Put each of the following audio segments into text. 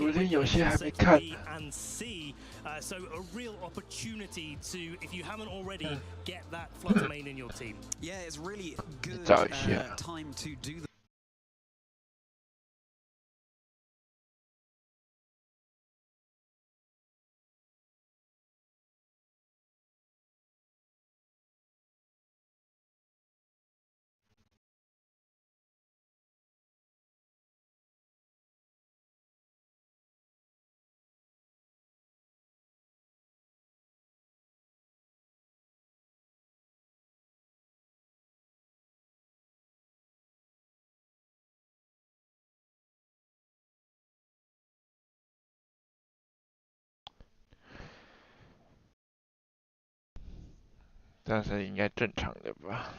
昨天有些还没看。So a real opportunity to, if you haven't already, get that flutter main in your team. Yeah, it's really good time to do that. 但是应该正常的吧。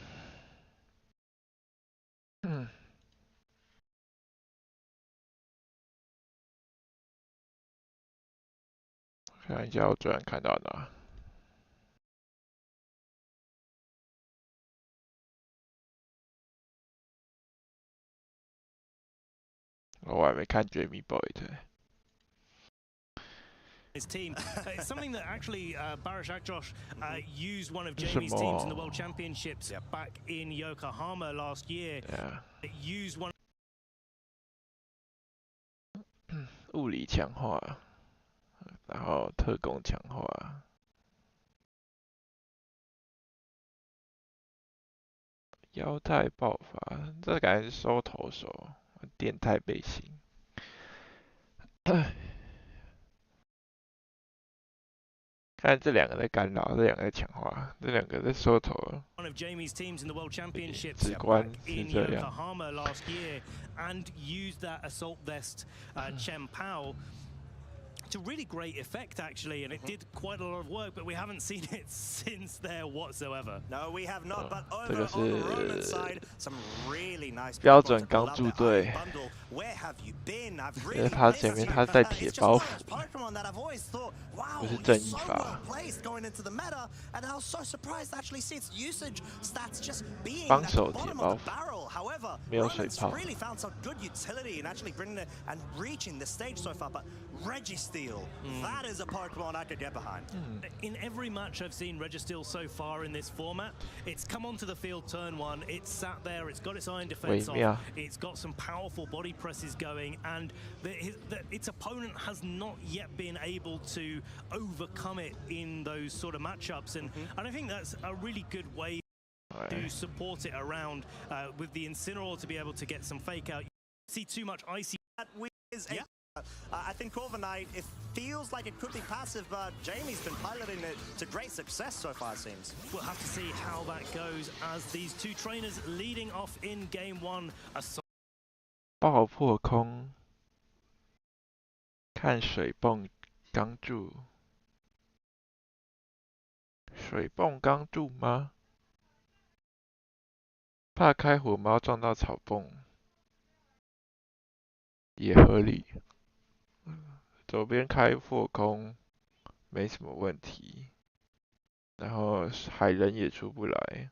看一下我昨晚看到的。我还没看 Jamie Boy 的。His team. It's something that actually Barishak Josh used one of Jamie's teams in the World Championships back in Yokohama last year. It used one. 物理强化，然后特工强化。腰带爆发，这感觉是收投手，电态背心。看这两个在干扰，这两个在强化，这两个在收投。One of Jamie's teams in the World Championships 直观 in 是这样。 Yokohama last year, and used that assault vest Chen Pao to really great effect actually, and it did quite a lot of work, but we haven't seen it since there whatsoever. No, we have not, but over on the Roman side, some really nice 标准钢柱队。 Where have you been? I've 因为他前面他在铁包袱，不是正义法。帮手铁包袱，没有水泡。 really found some good utility in actually bringing it and reaching the stage so far, but Regis Registeel. That is a Pokemon I could get behind. In every match I've seen Registeel so far in this format, it's come onto the field turn one, it's sat there, it's got its iron defense off, it's got some powerful body presses going, and its opponent has not yet been able to overcome it in those sort of matchups, and I think that's a really good way to support it around with the Incineroar to be able to get some fake out. You see too much icy. I think Corviknight, it feels like it could be passive, but Jamie's been piloting it to great success so far, it seems. We'll have to see how that goes as these two trainers leading off in game one. 爆破空，看水泵刚住，水泵刚住吗？怕开火猫撞到草泵，也合理。左边开破空没什么问题，然后海人也出不来。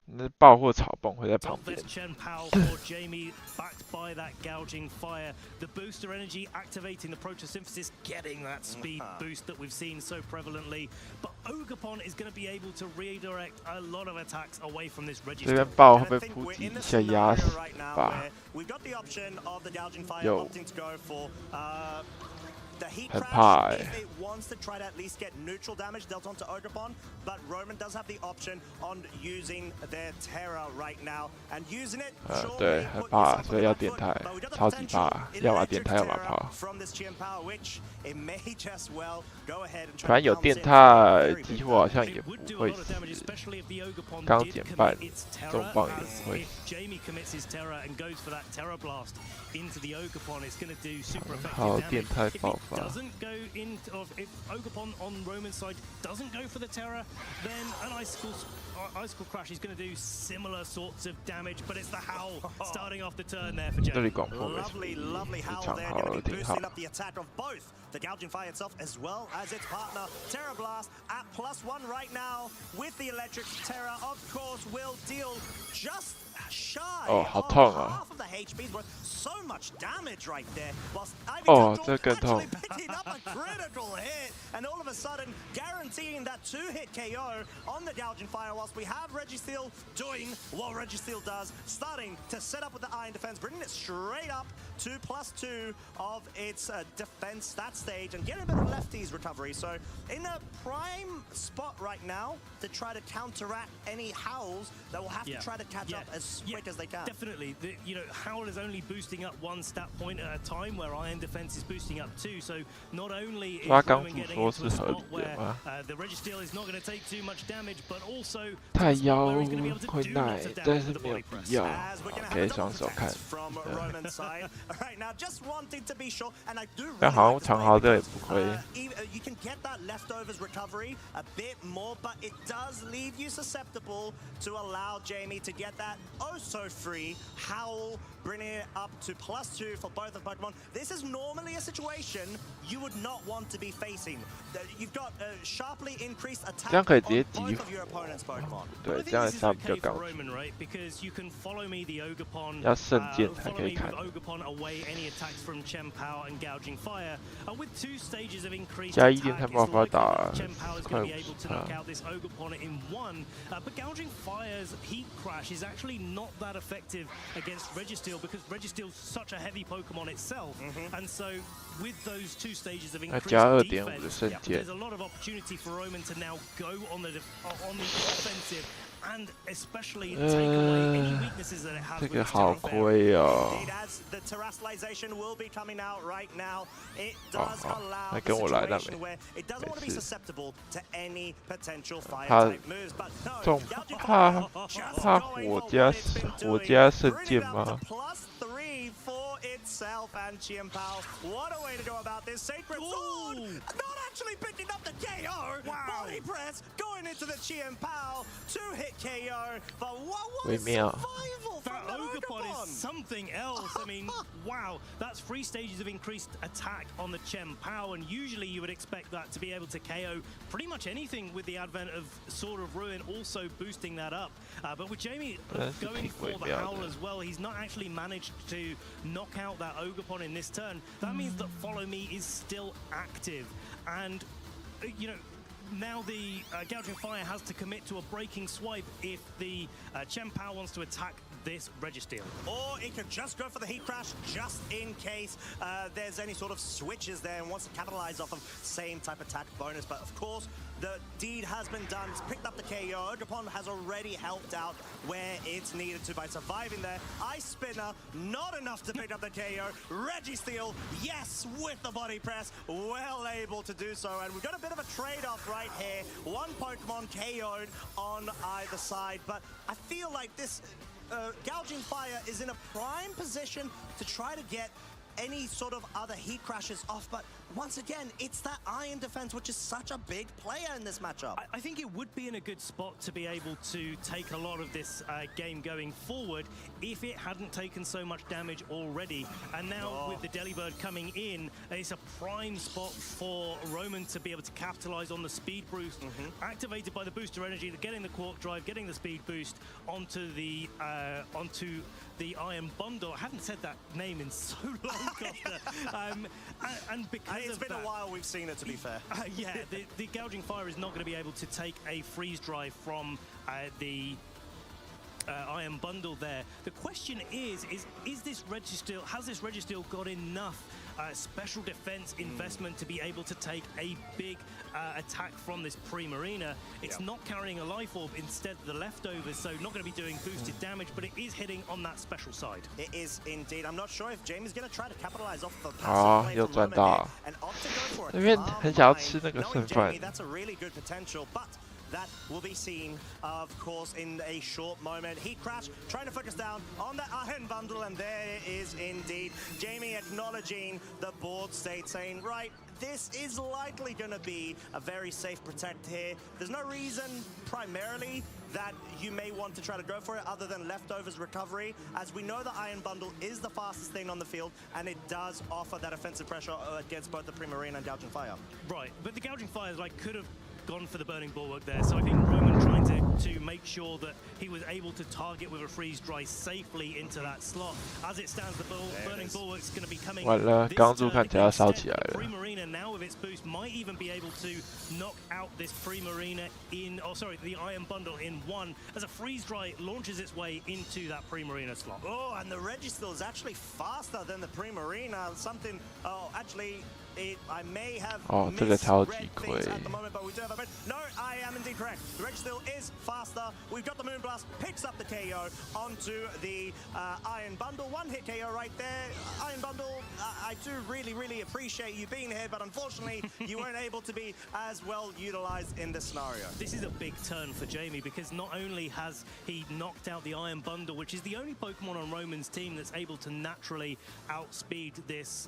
那爆或草泵会在旁边。Chen Pao for Jamie, backed by that gouging fire. The booster energy activating the photosynthesis, getting that speed boost that we've seen so prevalently. But Ogapon is going to be able to redirect a lot of attacks away from this Registeel. 这边爆会被扑击一下压死吧？ We've got the option of the gouging fire opting to go for the heat crash if it wants to try to at least get neutral damage dealt onto Ogapon, but Roman does have the option on using their Terra right now and using it. 对，很怕，所以要电太，超级怕，要么电太，要么跑。反正有电太，几乎好像也不会死。刚减半，重磅也不会。好，电太爆发。 Doesn't go into if Ogapon on Roman's side doesn't go for the Terra, then an icicle crash is going to do similar sorts of damage, but it's the howl starting off the turn there for Jamie. Lovely howl there, going to be boosting up the attack of both the gouging fire itself as well as its partner Terra Blast at +1 right now with the electric Terra. Of course, will deal just shy of half of the HP, but so much damage right there. Whilst Ivy actually picking up a critical hit, and all of a sudden guaranteeing that 2-hit KO on the gouging fire. Whilst we have Registeel doing what Registeel does, starting to set up with the iron defense, bringing it straight up to +2 of its defense that stage, and getting a bit of lefties recovery. So in a prime spot right now to try to counteract any howls that will have to try to catch up as quick as they can. Definitely. Howl is only boosting up one stat point at a time, where iron defense is boosting up 2. So not only is Roman getting into a spot where the Registeel is not going to take too much damage, but also 太腰会耐，但是没有必要。给双手看。但好像长豪队也不亏。You can get that leftovers recovery a bit more, but it does leave you susceptible to allow Jamie to get that so free howl, bringing it up to +2 for both of Pokemon. This is normally a situation you would not want to be facing. You've got sharply increased attack on both of your opponent's Pokemon. 对，这样杀比较高。要圣剑才可以看。加1电太爆发打，快But gouging fire's heat crash is actually not that effective against Registeel, because Registeel's such a heavy Pokemon itself, and so with those 2 stages of increased defense, there's a lot of opportunity for Roman to now go on the offensive and especially take away any weaknesses that it has. 这个好亏哦。The terrestrialization will be coming out right now. It does allow 跟我来，但没。 It doesn't want to be susceptible to any potential fire type moves, but no. 怕火加圣剑吗？ +3 for itself and Qianpao. What a way to go about this. Sacred Sword not actually picking up the KO. Body press going into the Qianpao. 2-hit KO. But what was survival from the Ogapon? something else. I mean, wow, that's 3 stages of increased attack on the Chen Pao, and usually you would expect that to be able to KO pretty much anything with the advent of Sword of Ruin also boosting that up. But with Jamie going for the Howl as well, he's not actually managed to knock out that Ogre in this turn. That means that Follow Me is still active, and you know, now the Gouging Fire has to commit to a breaking swipe if the Chen Pao wants to attack this Registeel. Or it could just go for the Heat Crash just in case there's any sort of switches there and wants to capitalize off of same type attack bonus. But of course, the deed has been done. It's picked up the KO. Ogre has already helped out where it's needed to by surviving there. Ice Spinner, not enough to pick up the KO. Registeel, yes, with the body press, well able to do so. And we've got a bit of a trade-off right here. One Pokemon KO'd on either side, but I feel like this Gouging Fire is in a prime position to try to get any sort of other Heat Crashes off, but once again, it's that Iron Defense, which is such a big player in this matchup. I think it would be in a good spot to be able to take a lot of this game going forward if it hadn't taken so much damage already. And now with the Delibird coming in, it's a prime spot for Roman to be able to capitalize on the speed boost, activated by the booster energy, getting the Quark Drive, getting the speed boost onto the Iron Bundle. I haven't said that name in so long, Costa. And because it's been a while we've seen it, to be fair. Yeah, the Gouging Fire is not going to be able to take a freeze drive from the Iron Bundle there. The question is this Registeel, has this Registeel got enough special defense investment to be able to take a big attack from this Primarina? It's not carrying a Life Orb, instead the leftovers, so not going to be doing boosted damage, but it is hitting on that special side. It is indeed. I'm not sure if Jamie's going to try to capitalize off the passive play from Roman and opt to go for it. 因为很想要吃那个剩饭。 That's a really good potential, but that will be seen, of course, in a short moment. Heat Crash trying to focus down on that Iron Bundle, and there is indeed Jamie acknowledging the board state, saying, right, this is likely going to be a very safe protect here. There's no reason, primarily, that you may want to try to go for it other than leftovers recovery, as we know the Iron Bundle is the fastest thing on the field, and it does offer that offensive pressure against both the Primarina and Gouging Fire. Right, but the Gouging Fire could have gone for the Burning Bulwark there, so I think Roman trying to make sure that he was able to target with a freeze dry safely into that slot. As it stands, the Burning Bulwark's going to be coming. 完了，钢珠看起来要烧起来了。 Primarina now with its boost might even be able to knock out this Primarina in, the Iron Bundle in one, as a freeze dry launches its way into that Primarina slot. Oh, and the Registeel is actually faster than the Primarina. Something, actually, I may have misread things at the moment, but we do have a bit. No, I am indeed correct. The Registeel is faster. We've got the Moonblast, picks up the KO onto the Iron Bundle. One hit KO right there. Iron Bundle, I do really, really appreciate you being here, but unfortunately, you weren't able to be as well utilized in this scenario. This is a big turn for Jamie, because not only has he knocked out the Iron Bundle, which is the only Pokemon on Roman's team that's able to naturally outspeed this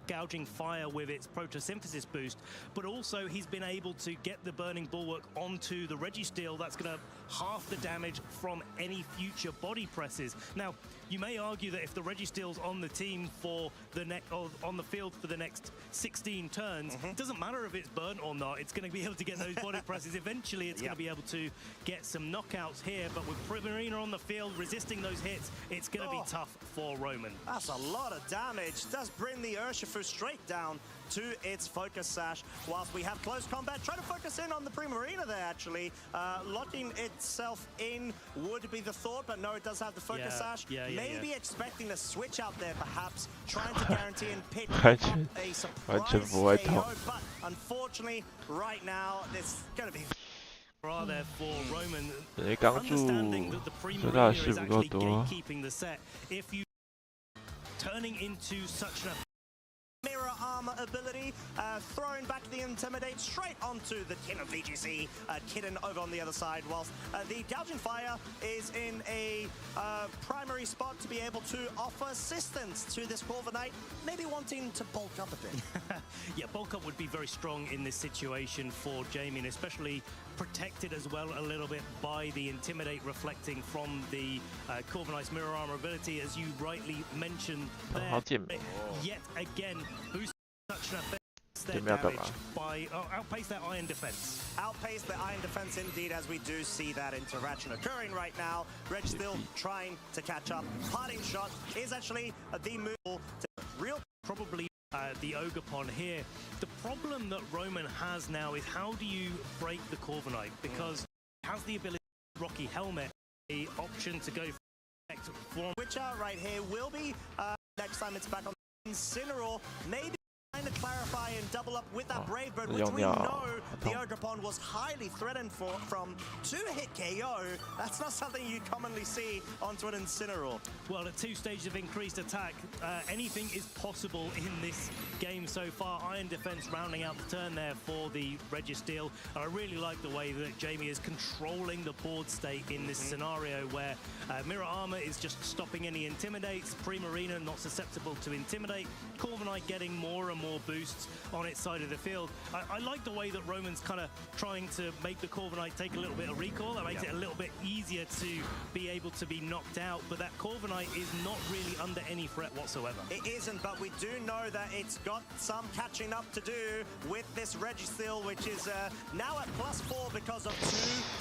Gouging Fire with its photosynthesis boost, but also he's been able to get the Burning Bulwark onto the Registeel. That's going to half the damage from any future body presses. Now, you may argue that if the Registeel's on the team for the on the field for the next 16 turns, it doesn't matter if it's burnt or not. It's going to be able to get those body presses. Eventually, it's going to be able to get some knockouts here. But with Primarina on the field resisting those hits, it's going to be tough for Roman. That's a lot of damage. Does bring the Urshifu straight down to its Focus Sash. Whilst we have close combat, try to focus in on the Primarina there, actually. Locking itself in would be the thought, but no, it does have the Focus Sash. Maybe expecting a switch out there, perhaps, trying to guarantee and pick up a surprise KO, but unfortunately, right now, it's going to be... Are there for Roman, 钢柱 understanding that the Primarina is actually gatekeeping the set. If you turning into such an mirror armor ability, throwing back the Intimidate straight onto the Kin of VGC, Kitten over on the other side, whilst the Gouging Fire is in a primary spot to be able to offer assistance to this Corviknight, maybe wanting to bulk up a bit. Yeah, bulk up would be very strong in this situation for Jamie, and especially protected as well a little bit by the Intimidate reflecting from the Corviknight's mirror armor ability, as you rightly mentioned there. Yet again, boosting such an effect. Their damage by outpace their iron defense. Outpace the iron defense indeed, as we do see that interaction occurring right now. Reg still trying to catch up. Parting shot is actually the move to real. Probably the Ogre here. The problem that Roman has now is how do you break the Corviknight, because it has the ability to Rocky Helmet, the option to go for which right here will be next time it's back on Incineroar. Maybe trying to clarify and double up with that Brave Bird, which we know the Ogre was highly threatened from 2-hit KO. That's not something you commonly see onto an Incineroar. Well, at 2 stages of increased attack, anything is possible in this game so far. Iron defense rounding out the turn there for the Registeel. And I really like the way that Jamie is controlling the board state in this scenario where Mirror Armor is just stopping any Intimidates, Primarina not susceptible to Intimidate, Corviknight getting more and more boosts on its side of the field. I like the way that Roman's kind of trying to make the Corviknight take a little bit of recoil. That makes it a little bit easier to be able to be knocked out, but that Corviknight is not really under any threat whatsoever. It isn't, but we do know that it's got some catching up to do with this Registeel, which is now at +4 because of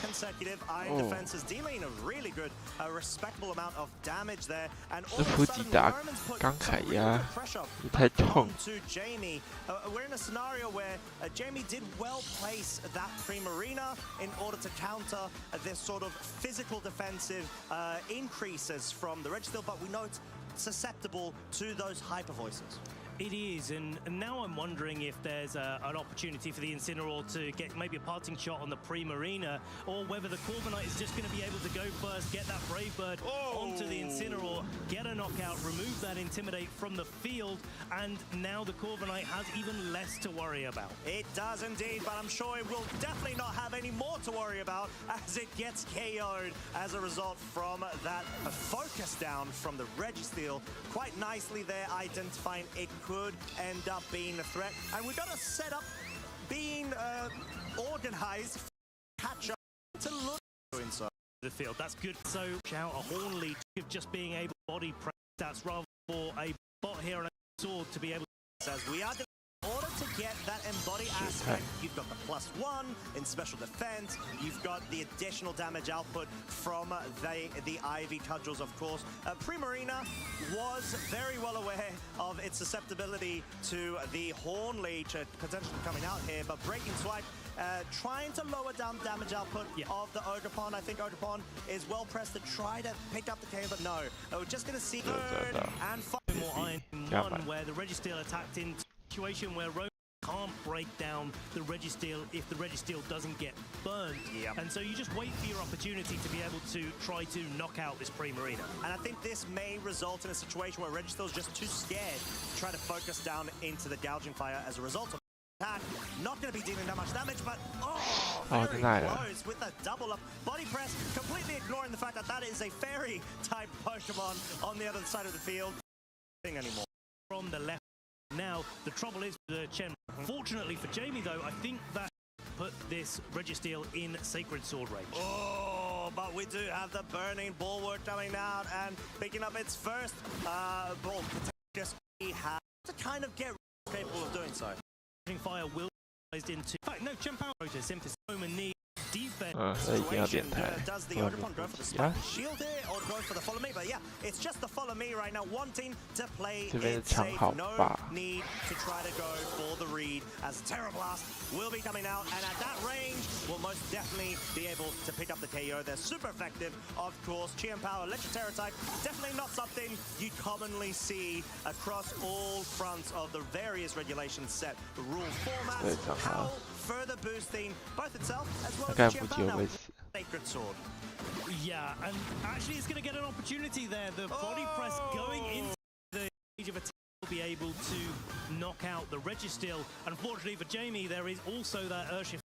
2 consecutive iron defenses, dealing a really good, respectable amount of damage there. And all of a sudden, Roman's put some really good pressure onto Jamie. We're in a scenario where Jamie did well place that Primarina in order to counter this sort of physical defensive increases from the Registeel, but we know it's susceptible to those hyper voices. It is, and now I'm wondering if there's an opportunity for the Incineroar to get maybe a parting shot on the Primarina, or whether the Corviknight is just going to be able to go first, get that Brave Bird onto the Incineroar, get a knockout, remove that Intimidate from the field, and now the Corviknight has even less to worry about. It does indeed, but I'm sure it will definitely not have any more to worry about as it gets KO'd as a result from that focus down from the Registeel. Quite nicely there, identifying it could end up being a threat, and we got a setup being organized catch up to look inside the field. That's good. So shout a Horn lead of just being able to body press stats rather for a bot here and a sword to be able to. As we are in order to get that embody aspect, you've got the +1 in special defense, you've got the additional damage output from the Ivy Cudgels, of course. Primarina was very well aware of its susceptibility to the Horn Leech potentially coming out here, but Breaking Swipe trying to lower down damage output of the Ogre. I think Ogre is well pressed to try to pick up the KO, but no. We're just going to see third and more iron one where the Registeel attacked in situation where Roman can't break down the Registeel if the Registeel doesn't get burned. And so you just wait for your opportunity to be able to try to knock out this Primarina. And I think this may result in a situation where Registeel's just too scared to try to focus down into the Gouging Fire as a result of attack. Not going to be dealing that much damage, but very close with a double up body press, completely ignoring the fact that that is a fairy type Pokemon on the other side of the field. Anymore. From the left. Now, the trouble is the Chen. Fortunately for Jamie, though, I think that put this Registeel in Sacred Sword range. But we do have the Burning Bulwark coming out and picking up its first ball. Just have to kind of get capable of doing so. Fire will be into. In fact, no, Chen Pao to synthesis. Roman need defense. Does the Ogre go for the spike shield here or go for the follow me? But yeah, it's just the follow me right now, wanting to play it safe. No need to try to go for the read, as Terra Blast will be coming out, and at that range will most definitely be able to pick up the KO. They're super effective, of course. Chi and Power, Electric Terra type, definitely not something you commonly see across all fronts of the various regulations set rule formats. How further boosting both itself as well as Sacred Sword. Yeah, and actually it's going to get an opportunity there. The body press going into the age of attack will be able to knock out the Registeel. Unfortunately for Jamie, there is also that Urshift.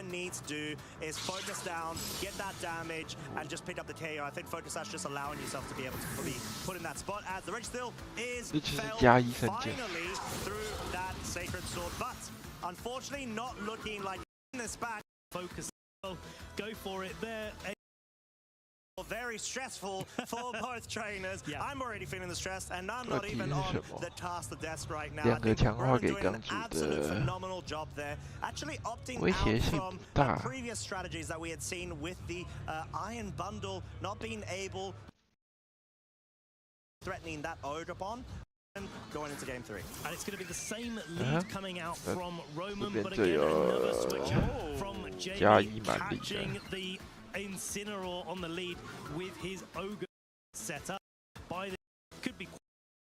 Needs to do is focus down, get that damage, and just pick up the KO. I think focus that's just allowing yourself to be able to be put in that spot, as the Registeel is finally through that Sacred Sword, but unfortunately not looking like in this back. Focus Go for it there. Very stressful for both trainers. Yeah. I'm already feeling the stress, and I'm not even on the task desk right now. 两个强化给 doing 刚 an 主 absolute 的 phenomenal job there. Actually opting 威胁 out 性 from 不大。 previous strategies that we had seen with the Iron Bundle not being able threatening that Odropon. Going into game 3. And it's going to be the same lead coming out from Roman, 这边 but 这 again 有 another switch from 加 Jamie 1蛮力 catching 的。 the Incineroar on the lead with his Ogre setup. By the could be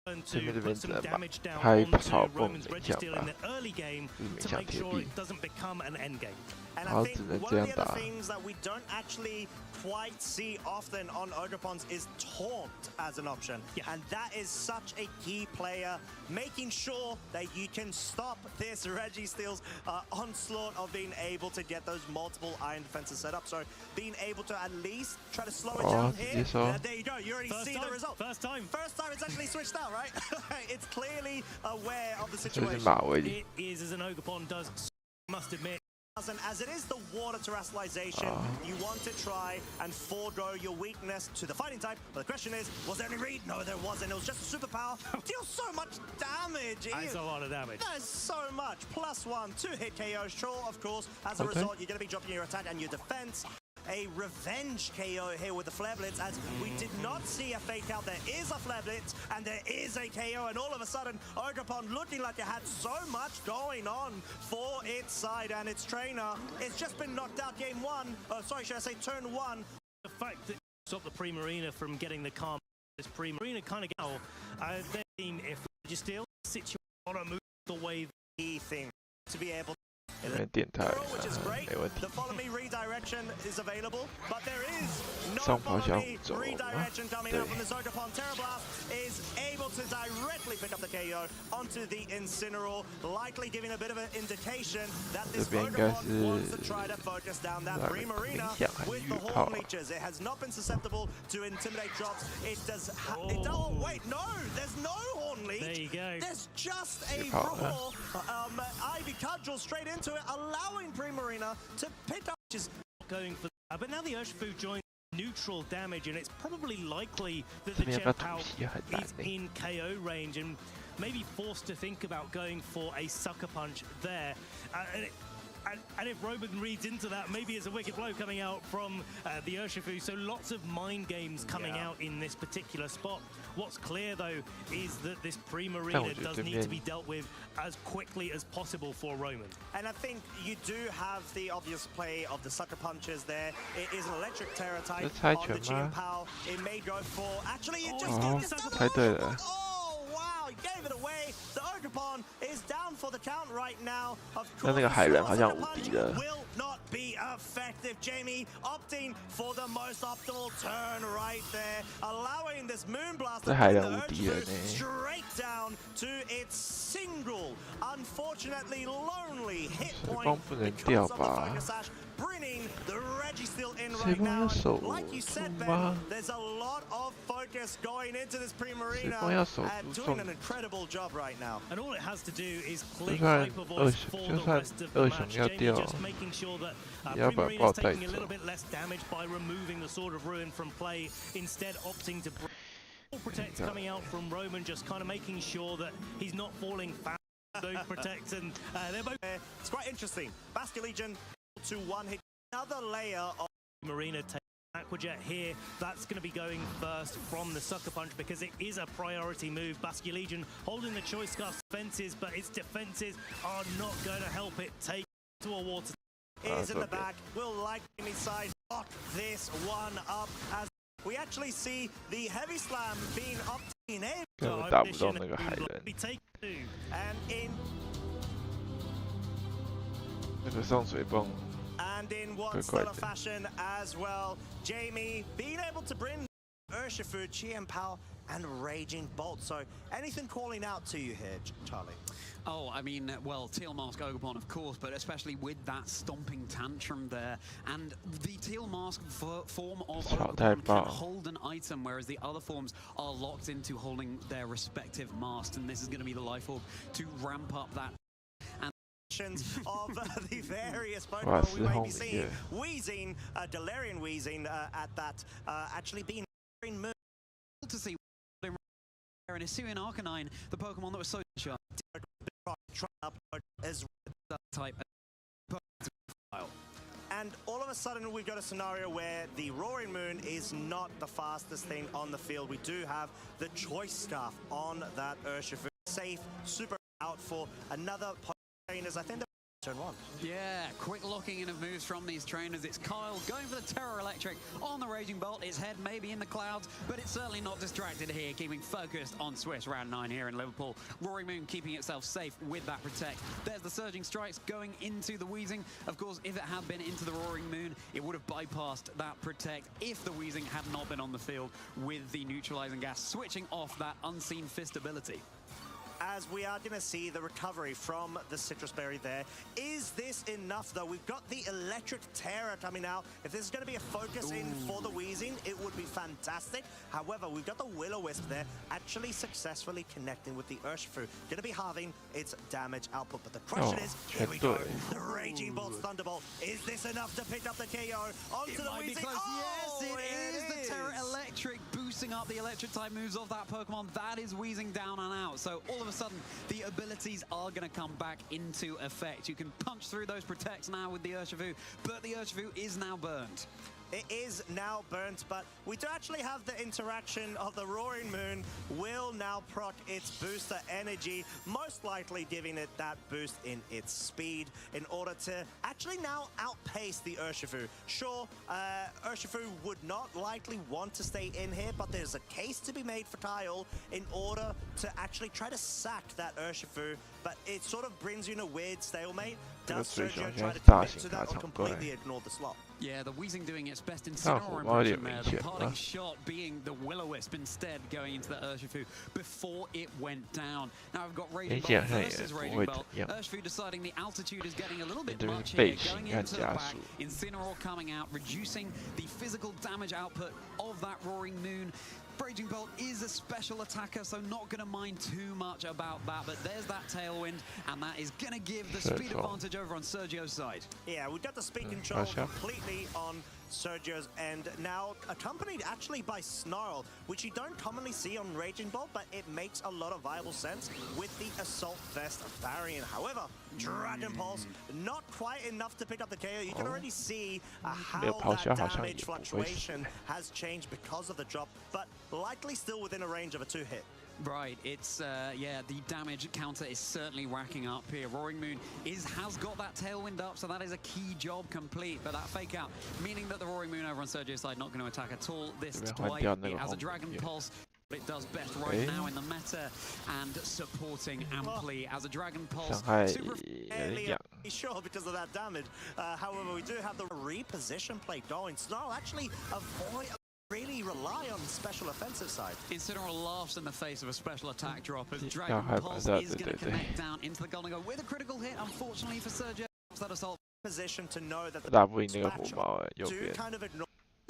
to put some damage down onto Roman's Registeel in the early game to make sure it doesn't become an end game. And I think one of the other things that we don't actually quite see often on Odropons is Taunt as an option. Yeah. And that is such a key player, making sure that you can stop this Registeel's onslaught of being able to get those multiple iron defenses set up. So being able to at least try to slow it down here. There you go, you already see the result. First time it's actually switched out, right? It's clearly aware of the situation. 马威力 It is as an Ogre does, must admit. As it is the water terrestrialization, you want to try and forego your weakness to the fighting type. But the question is, was there any read? No, there wasn't. It was just a superpower. Deals so much damage. That's a lot of damage. That is so much. +1, 2-hit KO. Sure, of course. As a result, you're going to be dropping your attack and your defense. A revenge KO here with the Flare Blitz, as we did not see a fake out. There is a Flare Blitz and there is a KO, and all of a sudden Odropon looking like it had so much going on for its side, and its trainer it's just been knocked out game 1. Sorry, should I say turn 1? The fact that it stopped the Primarina from getting the calm, this Primarina kind of go. Their team, if you still situation on a move the way key thing to be able. Which is great. The follow me redirection is available, but there is no follow me redirection coming out from the Odropon. Terrablast is able to directly pick up the KO onto the Incineroar, likely giving a bit of an indication that this Odropon wants to try to focus down that Primarina with the Horn Leeches. It has not been susceptible to intimidate drops. It does. Oh wait, no, there's no Horn Leech. There you go. There's just a brawl. Ivy Cudgel straight into it, allowing Primarina to pick up. Just going for that, but now the Urshifu joins neutral damage, and it's probably likely that the Chen-Pao is in KO range and maybe forced to think about going for a sucker punch there. And if Roman reads into that, maybe it's a wicked blow coming out from the Urshifu. So lots of mind games coming out in this particular spot. What's clear, though, is that this Primarina does need to be dealt with as quickly as possible for Roman. And I think you do have the obvious play of the sucker punches there. It is an electric Terra type on the Chen-Pao. It may go for... Actually, it just gave the sucker. Oh, wow, he gave it away. The Odropon is down for the count right now. Of course, the sucker punch will not be effective. Jamie opting for the most optimal turn right there, allowing this Moonblast to the straight down to its single, unfortunately lonely hit point because of the Focus Sash, bringing the Registeel in right now. And like you said, Ben, there's a lot of focus going into this Primarina and doing an incredible job right now. And all it has to do is click Hyper Voice for the rest of the match. Jamie just making sure that Primarina's taking a little bit less damage by removing the Sword of Ruin from play, instead opting to Protect coming out from Roman, just kind of making sure that he's not falling foul of those protects, and they're both... It's quite interesting. Bastion Legion to one hit. Another layer of Marina takes Aquajet here. That's going to be going first from the Sucker Punch because it is a priority move. Bastion Legion holding the Choice Scarf defenses, but its defenses are not going to help it take to a water. Is in the back. Will likely side lock this one up as we actually see the Heavy Slam being up in air. Be taken to. And in one stellar fashion as well, Jamie being able to bring Urshifu, Chen-Pao, and Raging Bolt. So anything calling out to you here, Charlie? Oh, I mean, well, Teal Mask Ogopon, of course, but especially with that stomping tantrum there. And the Teal Mask form of Ogopon can hold an item, whereas the other forms are locked into holding their respective masks. And this is going to be the Life Orb to ramp up that. And combinations of the various Pokemon we may be seeing. Weezing, Galarian Weezing at that, actually being moon. To see and Hisuian Arcanine, the Pokemon that was so sharp. As that type of and all of a sudden we've got a scenario where the Roaring Moon is not the fastest thing on the field. We do have the Choice Scarf on that Urshifu. Safe, super out for another trainers. I think they're turn one. Yeah, quick locking in of moves from these trainers. It's Kyle going for the Terra Electric on the Raging Bolt. His head may be in the clouds, but it's certainly not distracted here, keeping focused on Swiss round 9 here in Liverpool. Roaring Moon keeping itself safe with that Protect. There's the Surging Strikes going into the Weezing. Of course, if it had been into the Roaring Moon, it would have bypassed that Protect if the Weezing had not been on the field with the Neutralizing Gas, switching off that Unseen Fist ability. As we are going to see the recovery from the Citrus Berry there. Is this enough, though? We've got the Electric Terror coming out. If this is going to be a focus in for the Weezing, it would be fantastic. However, we've got the Will-O-Wisp there actually successfully connecting with the Urshifu. Going to be halving its damage output. But the question is, here we go. The Raging Bolt's Thunderbolt. Is this enough to pick up the KO onto the Weezing? Yes, it is. The Terra Electric boosting up the electric type moves of that Pokemon. That is Weezing down and out. So all of a sudden, the abilities are going to come back into effect. You can punch through those Protects now with the Urshifu, but the Urshifu is now burned. It is now burnt, but we do actually have the interaction of the Roaring Moon will now proc its booster energy, most likely giving it that boost in its speed in order to actually now outpace the Urshifu. Sure, Urshifu would not likely want to stay in here, but there's a case to be made for Kyle in order to actually try to sack that Urshifu, but it sort of brings you in a weird stalemate. Does Sergio try to commit to that or completely ignore the slot? Yeah, the Weezing doing its best Incineroar impression there. The parting shot being the Will-O-Wisp instead going into the Urshifu before it went down. Now we've got Raging Bolt versus Raging Bolt. Urshifu deciding the altitude is getting a little bit much here. Going into the back, Incineroar coming out, reducing the physical damage output of that Roaring Moon. Raging Bolt is a special attacker, so not going to mind too much about that, but there's that Tailwind, and that is going to give the speed advantage over on Sergio's side. Yeah, we've got the speed control completely on Sergio's end, now accompanied actually by Snarl, which you don't commonly see on Raging Bolt, but it makes a lot of viable sense with the Assault Vest variant. However, Dragon Pulse, not quite enough to pick up the KO. You can already see how that damage fluctuation has changed because of the drop, but likely still within a range of a 2-hit. Right, it's, yeah, the damage counter is certainly racking up here. Roaring Moon has got that Tailwind up, so that is a key job complete. But that fake out, meaning that the Roaring Moon over on Sergio's side not going to attack at all. This Dwight, it has a Dragon Pulse. It does best right now in the meta and supporting amply as a Dragon Pulse. Super sure because of that damage. However, we do have the reposition play going. Snarl actually really rely on the special offensive side. Incineroar laughs in the face of a special attack drop as Dragon Pulse is going to connect down into the Golden Go with a critical hit, unfortunately for Sergio. That assault position to know that the do kind of ignore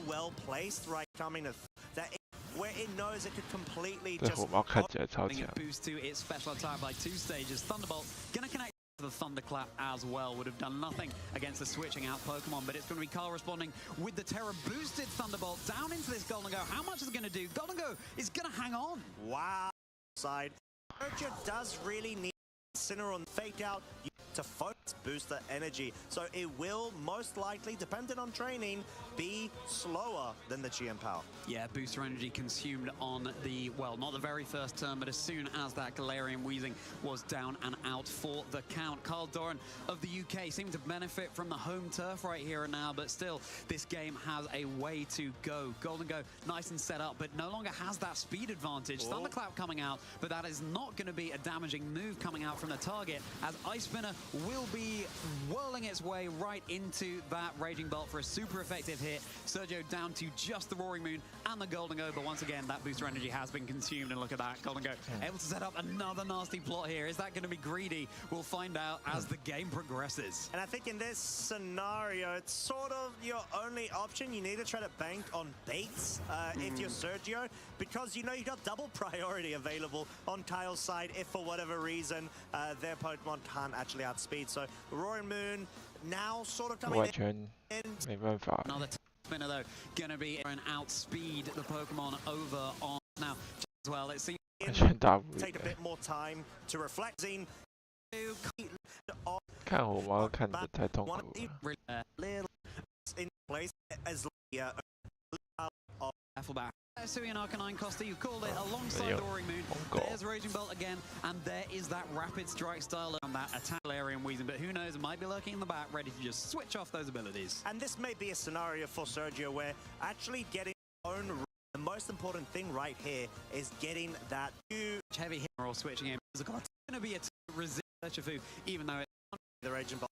well placed right coming of that where it knows it could completely just boost to its special attack by 2 stages. Thunderbolt gonna connect to the Thunderclap as well. Would have done nothing against the switching out Pokemon, but it's going to be Carl responding with the Terra boosted Thunderbolt down into this Golden Go. How much is it going to do? Golden Go is going to hang on. Wow. Side. Sergio does really need Incineroar fake out to focus booster energy, so it will most likely, depending on training, be slower than the GM Power. Yeah, booster energy consumed on the, well, not the very first turn, but as soon as that Galarian Weezing was down and out for the count. Carl Doran of the UK seemed to benefit from the home turf right here and now, but still, this game has a way to go. Golden Go, nice and set up, but no longer has that speed advantage. Thunderclap coming out, but that is not going to be a damaging move coming out from the target, as Ice Spinner will be whirling its way right into that Raging Bolt for a super effective hit. Sergio down to just the Roaring Moon and the Golden Go, but once again, that booster energy has been consumed, and look at that. Golden Go able to set up another nasty plot here. Is that going to be greedy? We'll find out as the game progresses. And I think in this scenario, it's sort of your only option. You need to try to bank on baits if you're Sergio, because you know you got double priority available on Kyle's side if for whatever reason their Pokemon can't actually outspeed. So Roaring Moon now sort of coming 完全 in. 没办法。 Another spinner though, gonna be an outspeed the Pokemon over on now as well. It seems 完全打不 Take a 赢。 bit more time to reflect. Zine 看火猫看得太痛苦了。 really little in place as careful back. Suian Arcanine Costa, you called it alongside the Roaring Moon. There's Raging Bolt again, and there is that rapid strike style on that attack area in Weezing, but who knows, it might be lurking in the back, ready to just switch off those abilities. And this may be a scenario for Sergio where actually getting own. The most important thing right here is getting that huge heavy hit or switching in. It's going to be a resist Urshifu, even though it's the Raging Bolt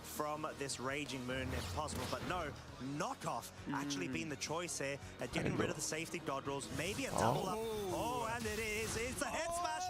from this Raging Moon if possible, but no, knockoff actually being the choice here at getting rid of the safety dodge rolls, maybe a double up. Oh, and it's a head smash.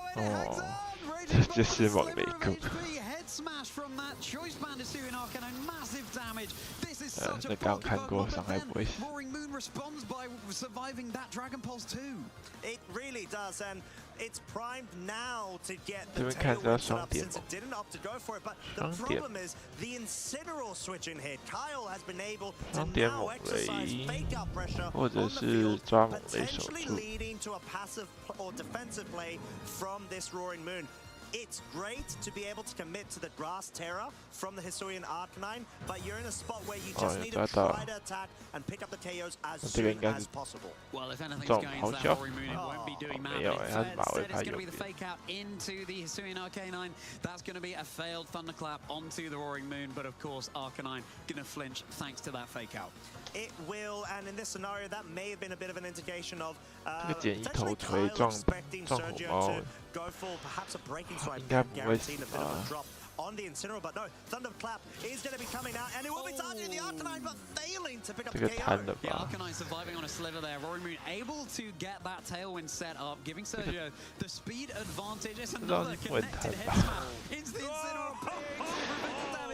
Just head smash from that choice band Suian Arcanine, massive damage. This is such a刚看过伤害不会死。 Roaring Moon responds by surviving that Dragon Pulse too. It really does, and it's primed now to get the 这边看着要 tailwind set 双 up 点 since it didn't opt to go for it. But the problem is the Incineroar switch in here. Kyle has been able to now exercise fake out pressure on the field, potentially leading to a passive or defensive play from this Roaring Moon. It's great to be able to commit to the Grass Terror from the Hisuian Arcanine, but you're in a spot where you just need to try to attack and pick up the KOs as soon as possible. Well, if anything's going to that Roaring Moon, it won't be doing that. Instead, it's going to be the fake out into the Hisuian Arcanine. That's going to be a failed Thunderclap onto the Roaring Moon, but of course, Arcanine going to flinch thanks to that fake out. It will, and in this scenario, that may have been a bit of an indication of 这个剪一头 potentially 锤 Kyle 撞 expecting 火 Sergio 猫 to go for perhaps a breaking swipe, 应该不会 guaranteeing a 死 bit of 吧 a drop on the Incineroar, but no, Thunderclap is going to be coming out, and it will be targeting the Arcanine, but failing to pick up 这 the 个贪 KO. 了 Yeah, 吧？ Arcanine surviving on a sliver there. Roaring Moon able to get that tailwind set up, giving Sergio the speed advantage. It's another connected head smash into the Incineroar.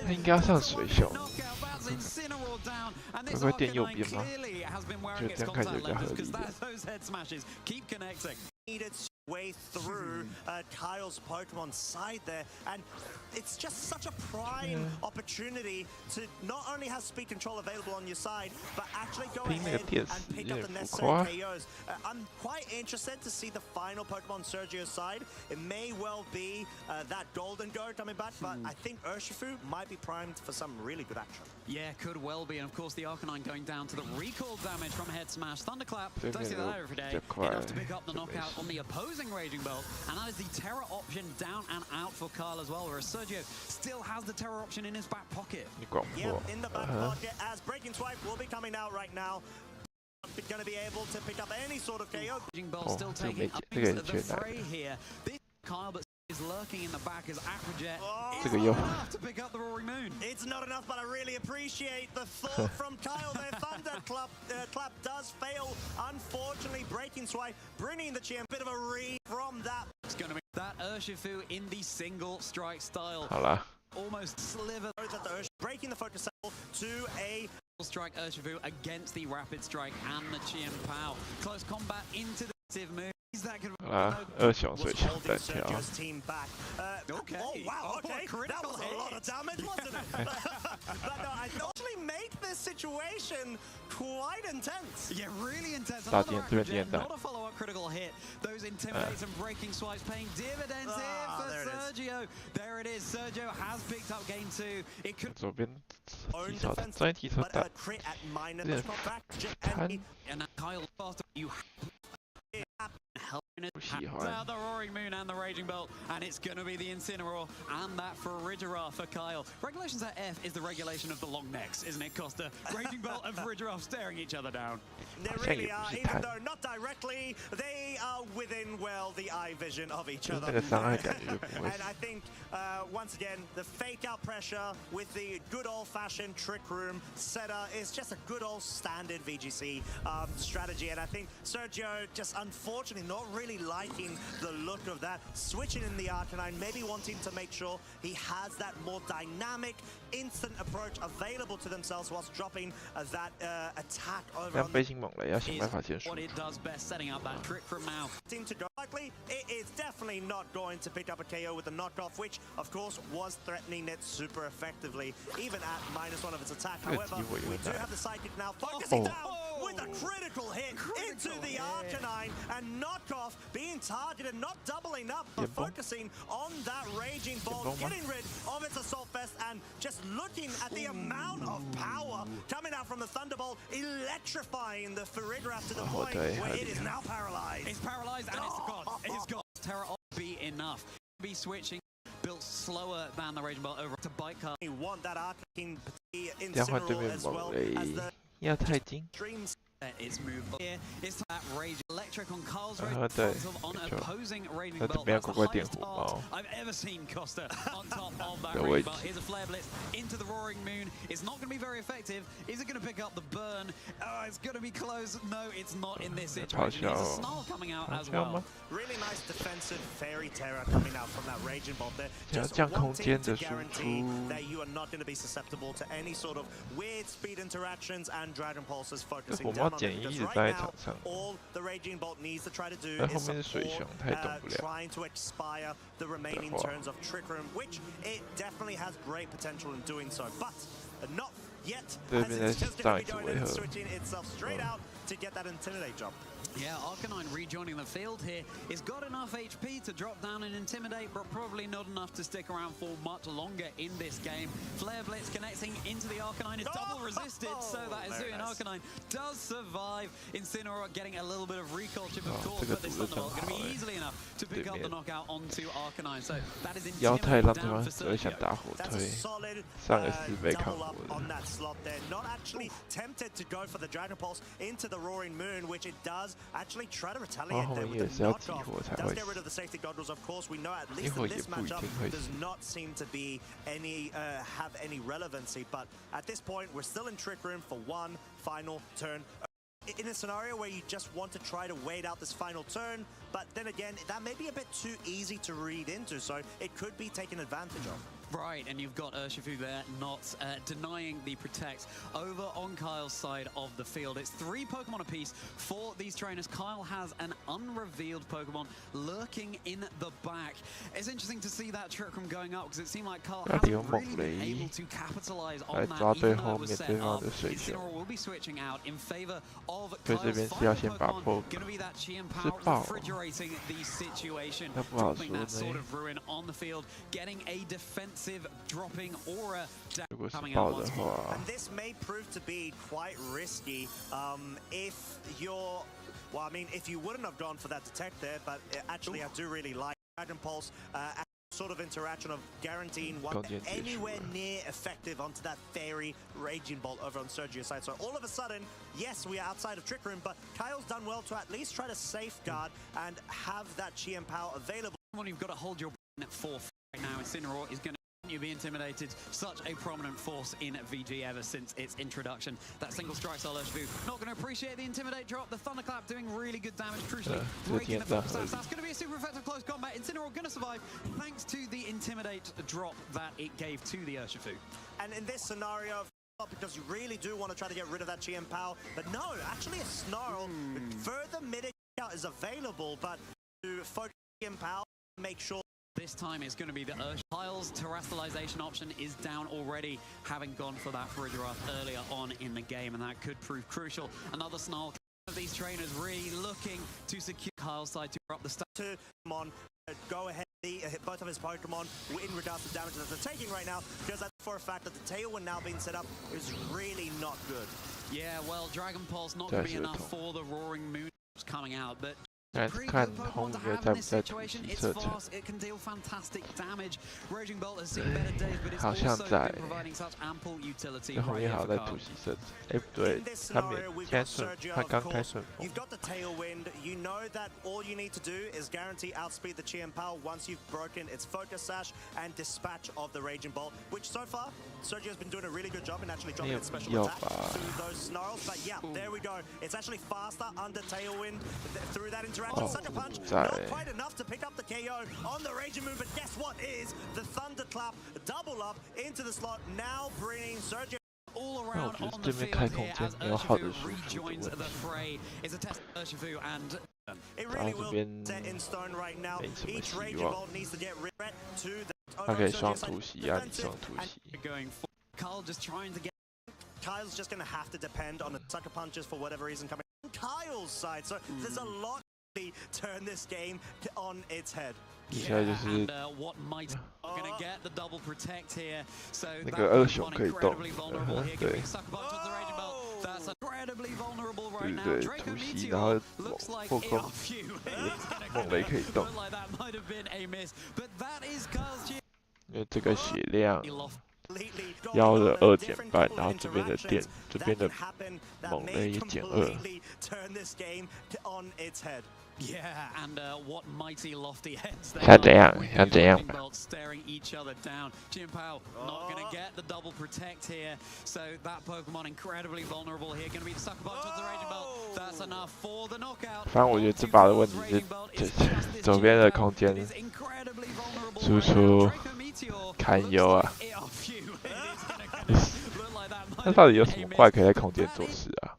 他应该要上水袖。 Incineroar down, and this 会电右 Arcanine 边吗？ clearly has been 就 wearing 这 its 样看起来 contact 比较合 lenses 理一 because 点。 those head smashes keep connecting. Made its way through Kyle's Pokemon side there, and it's just such a prime opportunity to not only have speed control available on your side, but actually go ahead and pick up the necessary KOs. I'm quite interested to see the final Pokemon Sergio's side. It may well be that Golden Go coming back, but I think Urshifu might be primed for some really good action. Yeah, could well be, and of course the Arcanine going down to the recall damage from Head Smash. Thunderclap, don't see that every day. Enough to pick up the knockout on the opposing Raging Bolt, and that is the Terror option down and out for Kyle as well, whereas Sergio still has the Terror option in his back pocket. Yeah, in the back pocket, as Breaking Swipe will be coming out right now. Going to be able to pick up any sort of KO. Raging Bolt still taking up the fray here. This Kyle, but is lurking in the back as Aquajet is not enough to pick up the Roaring Moon. It's not enough, but I really appreciate the thought from Kyle there. Thunderclap clap does fail. Unfortunately, Breaking Swipe bringing the champ. Bit of a read from that. It's going to be that Urshifu in the single strike style. 好了， Almost sliver. Breaking the focus cell to a strike Urshifu against the rapid strike and the Chien Pao. Close combat into the active move. Is that going to 好了，二雄水枪单挑。 team back. Okay. Oh wow, okay. That was a lot of damage, wasn't it? But no, I actually make this situation quite intense. Yeah, really intense. 大点这边点的。 Not a follow-up critical hit. Those intimidates and breaking swipes paying dividends here for Sergio. There it is. Sergio has picked up game 2. It could 左边 own 提手， defense, 专业提手 but 打 a crit at minus 有点 contact. 贪， and Kyle Foster, you helping it 不喜 out 欢。 the Roaring Moon and the Raging Bolt, and it's going to be the Incineroar and that Farigiraf for Kyle. Regulations at F is the regulation of the long necks, isn't it, Costa? Raging Bolt and Farigiraf staring each other down. They really are, even though not directly, they are within, well, the eye vision of each other. 那个伤害感觉就不会 And I think, once again, the fake-out pressure with the good old-fashioned Trick Room setup is just a good old standard VGC strategy. And I think Sergio just unfortunately not really liking the look of that. Switching in the Arcanine, maybe wanting to make sure he has that more dynamic, instant approach available to themselves whilst dropping that attack over 但 on 背心猛了，要想办法结束 What。it does best, setting up that Trick Room now. team to go Likely, it is definitely not going to pick up a KO with the knockoff, which, of course, was threatening it super effectively, even at -1 of its attack. However, we do have the Psychic now focusing down with a critical hit into the Arcanine, and knockoff being targeted, not doubling up, but focusing on that Raging Bolt, getting rid of its Assault Vest, and just looking at the amount of power coming out from the Thunderbolt, electrifying the Farigiraf to the point where it is now paralyzed. It's paralyzed and it's gone. It's gone. Terra be enough. Be switching, built slower than the Raging Bolt over to Bite Card. You want that Arcane in 这样换对 Cineral 面 as 猛 well 雷 as the 要太精。 Dreams. Its move here is that Rage Electric on Carl's Rage on opposing Raging 那这 Bolt. 边要 That's the 乖乖点 highest 火 art 猫。 I've ever seen Costa on top of that 的 Raging 位 Bolt. 置 Here's a Flare Blitz into the Roaring Moon. It's not going to be very effective. Is it going to pick up the burn? Oh, it's going to be close. No, it's not in this situation. There's a Snarl coming out as well. Really nice defensive Fairy Terror coming out from that Raging Bolt there. 要 Just 降空 wanting 间 to 的输 guarantee 出。 that you are not going to be susceptible to any sort of weird speed interactions, and Dragon Pulses 那 focusing 火 down 猫 on 减 it. 一 Because 直 right 待在 now, 场上， all the Raging Bolt needs to try to do 那 is 后面是水 support, 熊，他也动不了。 trying to expire the remaining turns of Trick Room, which it definitely has great potential in doing so, but not yet, 对 as 面 it's 在 just 上 going 一 to 次 be going 回 in 合 and。switching itself straight out to get that Intimidate jump. Yeah, Arcanine rejoining the field here. It's got enough HP to drop down and Intimidate, but probably not enough to stick around for much longer in this game. Flare Blitz connecting into the Arcanine is double resisted, so that Azuian Arcanine does survive. Incineroar getting a little bit of recall chip, of course, but this Thunderbolt going to be easily enough to pick up the knockout onto Arcanine. So that is 腰太让 Intimidate 对 down 方 for 只会想 Sergio. 打火 That's 推 a。solid 上个是被看 double 火 up 的 on that slot there. Not actually tempted to go for the Dragon Pulse into the Roaring Moon, which it does actually try to retaliate there with the knockoff. Does get rid of the safety goggles, of course. We know at least in this matchup does not seem to be any have any relevancy. But at this point, we're still in Trick Room for one final turn. In a scenario where you just want to try to wait out this final turn, but then again, that may be a bit too easy to read into, so it could be taken advantage of. Right, and you've got Urshifu there not denying the protect over on Kyle's side of the field. It's 3 Pokemon apiece for these trainers. Kyle has an unrevealed Pokemon lurking in the back. It's interesting to see that Trick Room going up because it seemed like Kyle hasn't really been able to capitalize on that, even though it was set up. Incineroar will be switching out in favor of Kyle's final Pokemon. Going to be that Chien-Pao refrigerating the situation, dropping that sort of ruin on the field, getting a defense dropping aura coming out once more. And this may prove to be quite risky if you're, well, I mean, if you wouldn't have gone for that detect there, but actually I do really like Dragon Pulse sort of interaction of guaranteeing one anywhere near effective onto that Fairy Raging Bolt over on Sergio's side. So all of a sudden, yes, we are outside of Trick Room, but Kyle's done well to at least try to safeguard and have that Chien-Pao available. When you've got to hold your at 4 right now, Incineroar is going to you be intimidated. Such a prominent force in VG ever since its introduction. That single strike style Urshifu not going to appreciate the Intimidate drop. The Thunderclap doing really good damage, crucially breaking the focus. That's going to be a super effective close combat. Incineroar going to survive thanks to the Intimidate drop that it gave to the Urshifu. And in this scenario, because you really do want to try to get rid of that Chien-Pao, but no, actually a Snarl. Further mid out is available, but to focus Chien-Pao, make sure. This time it's going to be the Kyle's terrestrialization option is down already, having gone for that Farigiraf earlier on in the game, and that could prove crucial. Another Snarl of these trainers really looking to secure Kyle's side to up the stack. To come on, go ahead, hit both of his Pokemon in regards to damage that they're taking right now, because that's for a fact that the Tailwind now being set up is really not good. Yeah, well, Dragon Pulse not going to be enough for the Roaring Moon coming out, but pretty看 good 后 Pokemon to 面 have 在 in 不 this 在土 situation. 系 It's 射程？ fast, it can deal fantastic damage. Raging Bolt has seen better days, but it's 好像 also 在 been providing such ample utility 这后 right 面 here 好 for 在 Kyle. 土系射程。哎，不对 In this 他没 scenario, we've 现在 got 顺， Sergio, 他 of 刚开 course. 顺风 You've。got the Tailwind. You know that all you need to do is guarantee outspeed the Chien-Pao once you've broken its Focus Sash and dispatch of the Raging Bolt, which so far, Sergio's been doing a really good job in actually dropping its special attack to those Snarls. But yeah, there we go. It's actually faster under Tailwind through that interaction. Such a punch, not quite enough to pick up the KO on the Raging Moon, but guess what is the Thunderclap double up into the slot, now bringing Sergio all around on the field here as Urshifu rejoins the fray. It's a test of Urshifu and It 然后 really 这 will 边 set in stone right now. 没什么 Each 希 Raging 望， Bolt needs to get rid to the 他可以 Overexposure 双 side 突袭啊，你 defensive, 双突 and 袭， Going for Carl just trying to get Kyle's just going to have to depend on the sucker punches for whatever reason coming on Kyle's side. So there's a lot to turn this game on its head. 现在就是 and what might gonna get the double protect here. So 那 that 个二 Pokemon 熊可以动， incredibly vulnerable here. 对 Giving sucker punch to the Raging Belt. That's incredibly vulnerable 对 right now. 对， Draco 突袭，然后 Meteor looks like 破 a 空， few. 梦雷可以动， Looked like that might have been a miss, but that is Carl's 因为这个血量 Completely 腰的 going on 2 the 减 different 半， couple 然后 of 这边的 interactions 电，这 that 边的 can happen that 猛 may 雷也减2， completely turn this game on its head. Yeah, and what mighty lofty heads they 想怎 are 样？ with 想 these 怎样？ Raging Belts staring each other down. Jim Powell not going to get the double protect here, so that Pokemon incredibly vulnerable here. Going to be the sucker punch of the Raging Belt. That's enough for the knockout. 反正我觉得这把的问题是，就是左边的空间输出堪忧啊。他到底有什么怪可以在空间做事啊？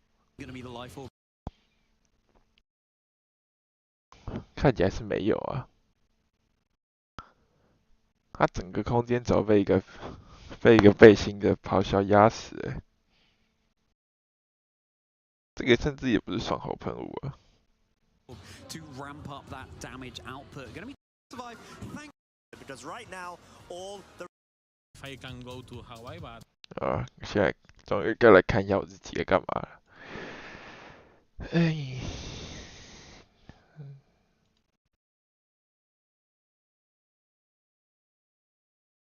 看起来是没有啊。他整个空间轴被一个背心的咆哮压死欸，这个甚至也不是双喉喷雾啊。To ramp up that damage output, going to be survive. Because right now, all the If I can go to Hawaii, but 啊，现在终于该来看一下我自己在干嘛了。哎，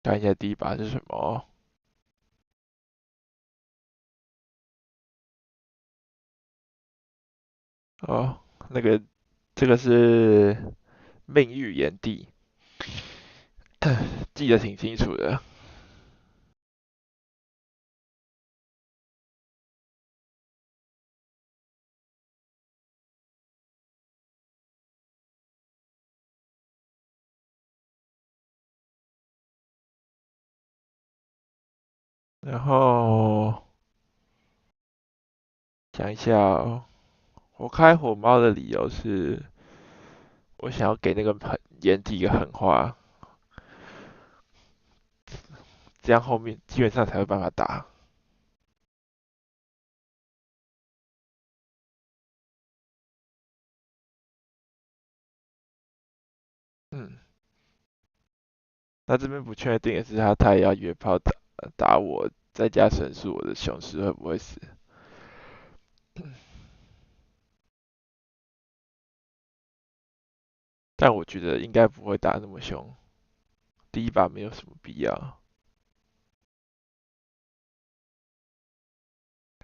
看一下第一把是什么？哦，这个是命域炎帝，记得挺清楚的。然后想一下哦，我开火猫的理由是，我想要给那个炎帝一个狠话，这样后面基本上才有办法打。嗯，那这边不确定的是他也要约炮打我，再加神速，我的雄狮会不会死？但我觉得应该不会打那么凶，第一把没有什么必要。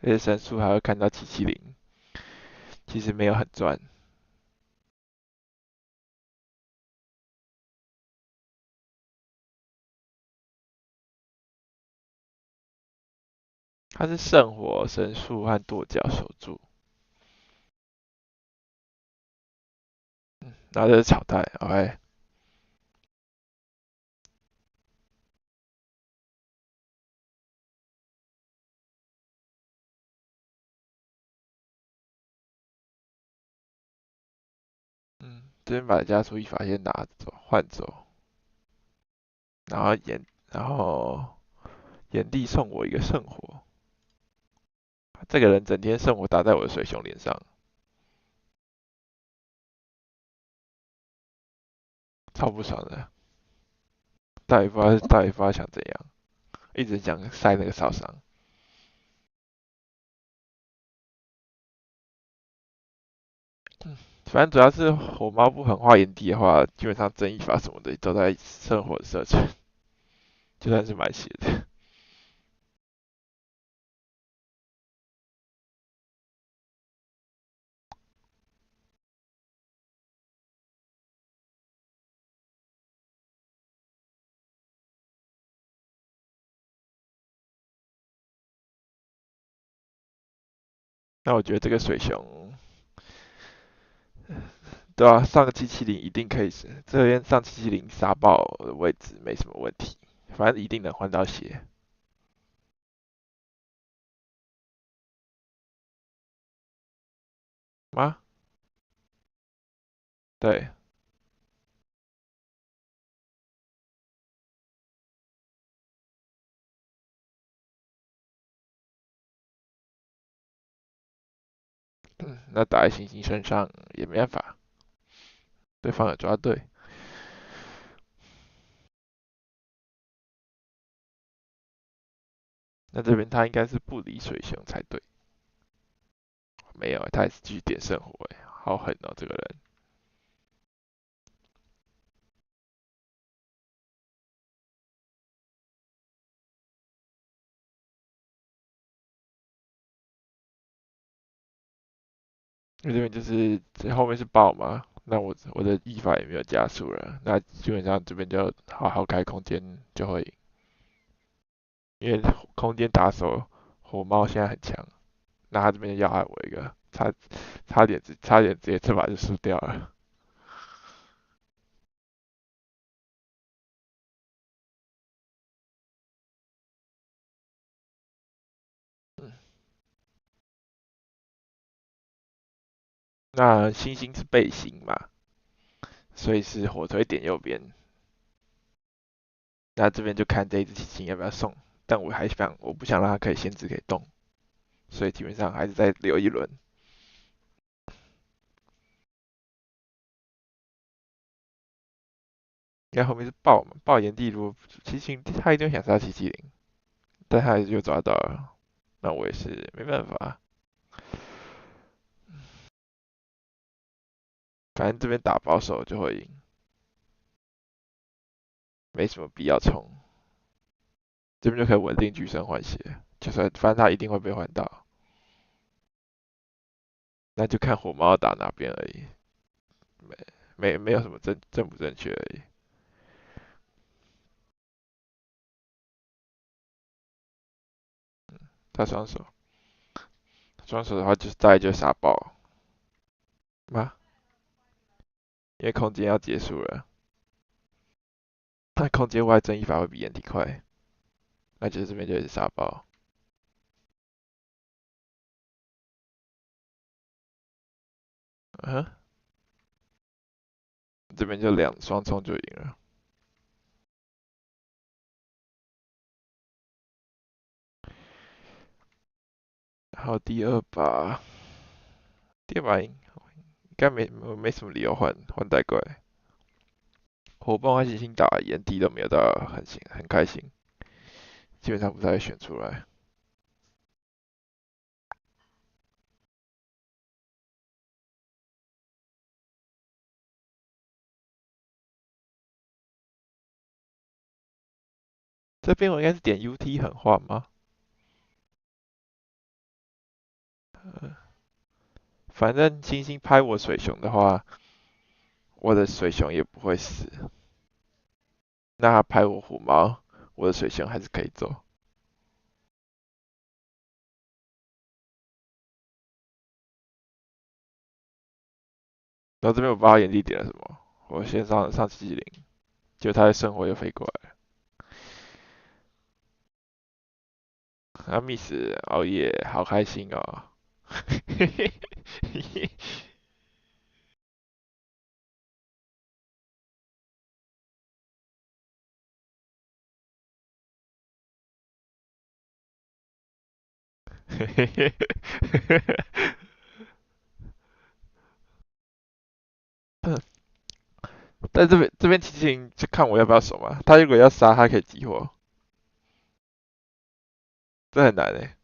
而且神速还会看到770，其实没有很赚。它是圣火、神速和跺脚守住，然后这是草太 ，OK。这边把加速一法先拿走，换走，然后炎帝送我一个圣火，这个人整天圣火打在我的水熊脸上，超不爽的。到底不知道想怎样，一直想塞那个烧伤。反正主要是火猫不狠化炎帝的话，基本上正义法什么的都在圣火的射程，就算是蛮血的。那我觉得这个水熊，对啊，上个770一定可以，这边上770杀爆的位置没什么问题，反正一定能换到血。吗？对，那打在星星身上也没办法，对方有抓对。那这边他应该是不离水熊才对，没有，他还是继续点圣火，哎，好狠哦，这个人。因为这边就是这后面是爆嘛，那我的技法也没有加速了，那基本上这边就好好开空间就会赢，因为空间打手火猫现在很强，那他这边要害我一个，差点直接这把就输掉了。那星星是背星嘛，所以是火腿点右边，那这边就看这一只星星要不要送，但我不想让它可以限制可以动，所以基本上还是再留一轮。应该后面是爆嘛，爆炎帝，如果七星他一定想杀770，但他又抓到了，那我也是没办法，反正这边打保守就会赢，没什么必要冲，这边就可以稳定举升换血，就算反正他一定会被换到，那就看火猫打哪边而已，没有什么正不正确而已。他双手的话就是再来就杀爆嘛，因为空间要结束了，那空间外正一法会比眼体快，那就是这边就是杀爆。嗯哼，这边就双冲就赢了。然后第二把应该没什么理由换代怪，火爆和星星打炎帝都没有到很开心，基本上不太会选出来。这边我应该是点 UT 狠话吗？反正星星拍我水熊的话，我的水熊也不会死。那他拍我虎猫，我的水熊还是可以走。然后这边我不知道他眼地点了什么，我先上770，结果他的生活又飞过来，他 miss 熬夜，好开心哦。嘿嘿嘿嘿嘿嘿嘿但这边其实就看我要不要守嘛。他如果要杀，他可以激活，这很难诶。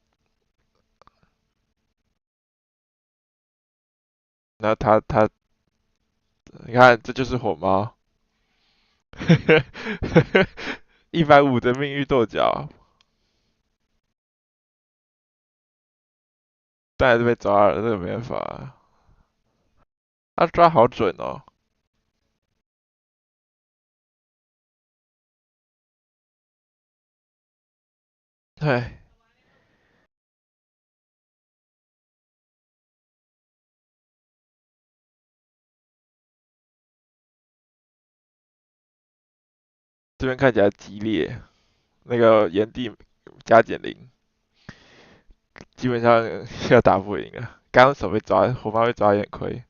那你看这就是火猫，150的命运跺脚，但还是被抓了，这个没办法。他抓好准哦，哎，这边看起来激烈，那个炎帝加减0，基本上要打不赢了。刚刚手被抓，火猫被抓有点亏。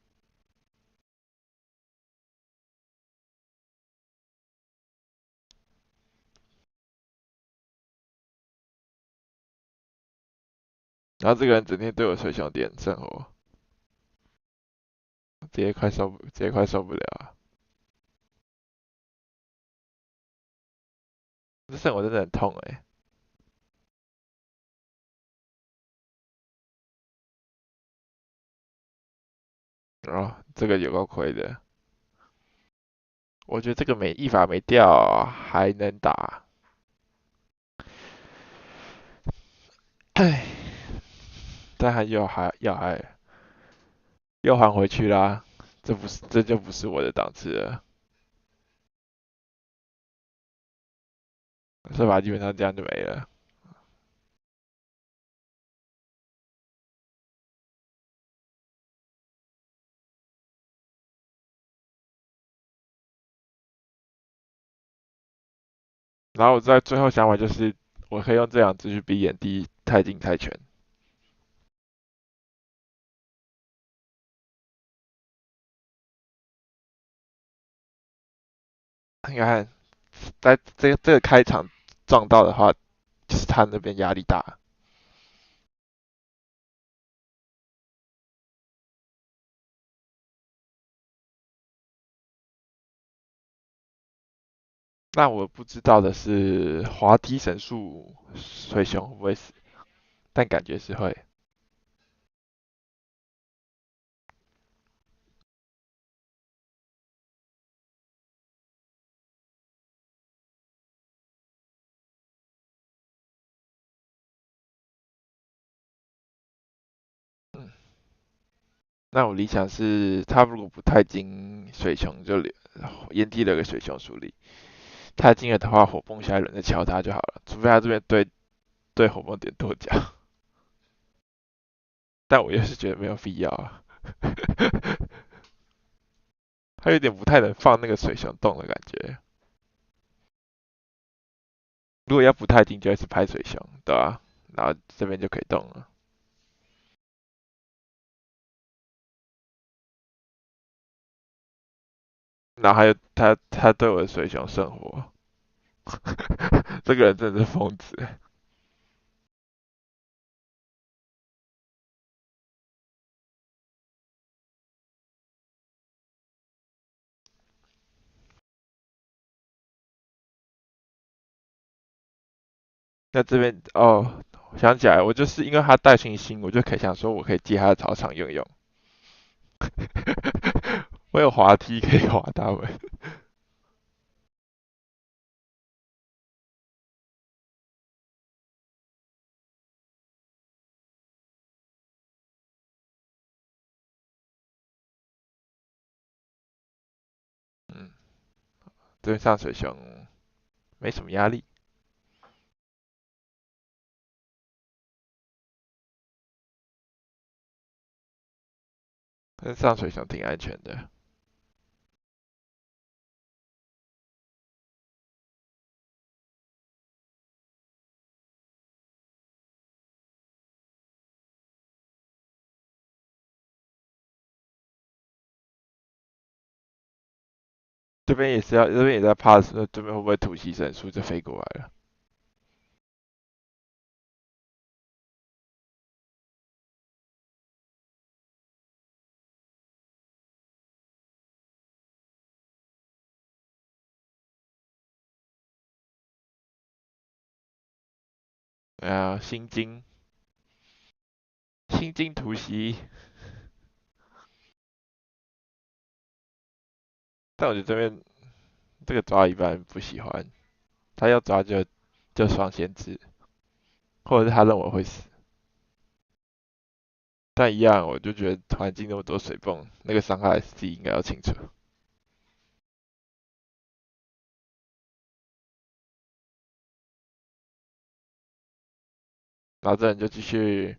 然后这个人整天对我水兄点圣火，直接快受不了啊！这圣火真的很痛哎、哦，这个有够亏的。我觉得这个一法没掉还能打，唉，但他又还回去啦，这就不是我的档次了，是吧？基本上这样就没了。然后我在最后想法就是，我可以用这两只去逼眼第太近太全。你看，在这个开场撞到的话，就是他那边压力大。那我不知道的是，滑梯神速水熊会不会死？但感觉是会。嗯，那我理想是，他如果不太精水熊，就烟蒂留给水熊处理。太近了的话，火蹦下一轮再敲他就好了，除非他这边对火蹦点跺脚。但我又是觉得没有必要啊，他有点不太能放那个水熊动的感觉。如果要不太近，就会是拍水熊，对吧、然后这边就可以动了。然后还有他对我的水熊圣火，这个人真的是疯子。那这边哦，我想起来，我就是因为他带星星，我就可以想说，我可以借他的草场用用。我有滑梯可以滑他们。嗯，这边上水熊没什么压力，跟上水熊挺安全的。这边也在怕这边会不会突袭神速就飞过来了。心经突袭，但我觉得这边这个抓一般不喜欢，他要抓就双先知，或者是他认为会死。但一样，我就觉得环境那么多水泵，那个伤害自己应该要清楚。然后这人就继续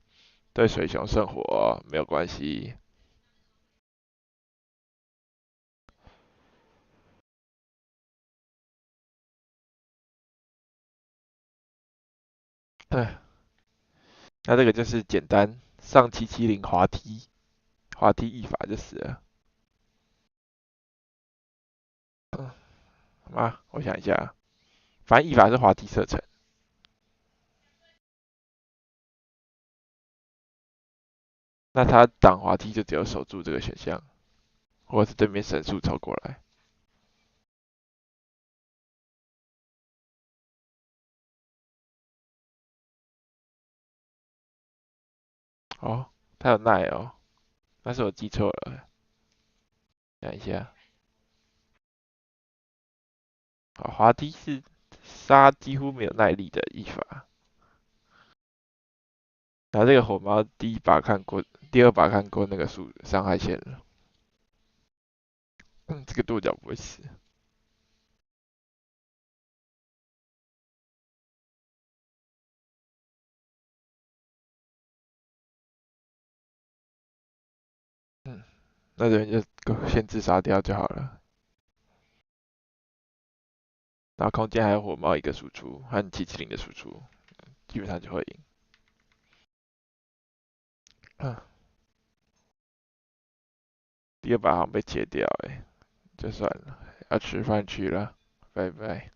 对水熊圣火没有关系。对，那这个就是简单上770滑梯一法就死了。嗯，好吗？我想一下，反正一法是滑梯射程。那他挡滑梯就只有守住这个选项，或者是对面神速超过来。哦，他有耐哦，但是我记错了，等一下。好，滑梯是杀几乎没有耐力的一法。然后这个火猫第一把看过，第二把看过那个伤害线了。这个跺脚不会死。那这边就先自杀掉就好了。然后空间还有火猫一个输出和770的输出，基本上就会赢。第二把好像被切掉就算了，要吃饭去了，拜拜。